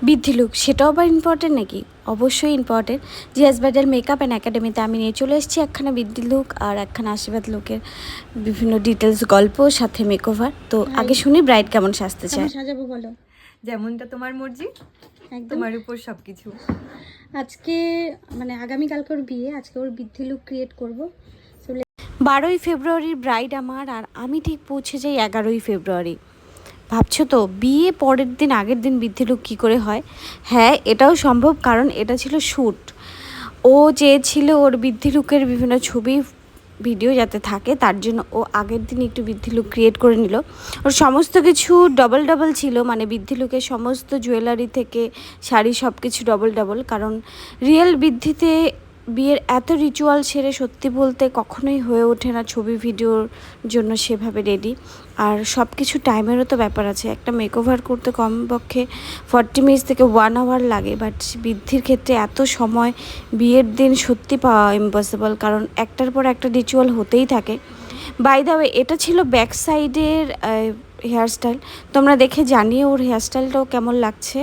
বৃদ্ধি লুক সেটাও আবার ইম্পর্টেন্ট নাকি? অবশ্যই important. Zia's bridal makeup and একাডেমিতে আমি নিয়ে চলে এসেছি একখানা বৃদ্ধি লুক আর একখানা আশীর্বাদ লুকের বিভিন্ন ডিটেলস গল্প, সাথে মেকওভার। তো আগে শুনি ব্রাইড কেমন সাজতে চায়। সাজাবো বলো? যেমনটা তোমার মর্জি, একদম তোমার উপর সবকিছু। আজকে মানে আগামীকালকে ওর বিয়ে, আজকে ওর বৃদ্ধি লুক ক্রিয়েট করবো। 12ই ফেব্রুয়ারির ব্রাইড আমার, আর আমি ঠিক পৌঁছে যাই 11ই ফেব্রুয়ারি। ভাবছো তো বিয়ে পরের দিন আগের দিন বৃদ্ধি লুক কী করে হয়? হ্যাঁ, এটাও সম্ভব, কারণ এটা ছিল শ্যুট। ও চেয়েছিল ওর বৃদ্ধি লুকের বিভিন্ন ছবি ভিডিও যাতে থাকে, তার জন্য ও আগের দিন একটু বৃদ্ধি লুক ক্রিয়েট করে নিল। ওর সমস্ত কিছু ডবল ডবল ছিল, মানে বৃদ্ধি লুকের সমস্ত জুয়েলারি থেকে শাড়ি সব কিছু ডবল ডবল, কারণ রিয়েল বৃদ্ধিতে বিয়ের এত রিচুয়াল সেরে সত্যি বলতে কখনোই হয়ে ওঠে না ছবি ভিডিওর জন্য সেভাবে রেডি। আর সব কিছু টাইমেরও তো ব্যাপার আছে, একটা মেকওভার করতে কমপক্ষে 40 মিনিটস থেকে 1 আওয়ার লাগে, বাট বৃদ্ধির ক্ষেত্রে এত সময় বিয়ের দিন সত্যি পাওয়া ইম্পসিবল, কারণ একটার পর একটা রিচুয়াল হতেই থাকে। বাই দ্য ওয়ে, এটা ছিল ব্যাক সাইডের হেয়ারস্টাইল। তোমরা দেখে জানিয়ে ওর হেয়ারস্টাইলটাও কেমন লাগছে।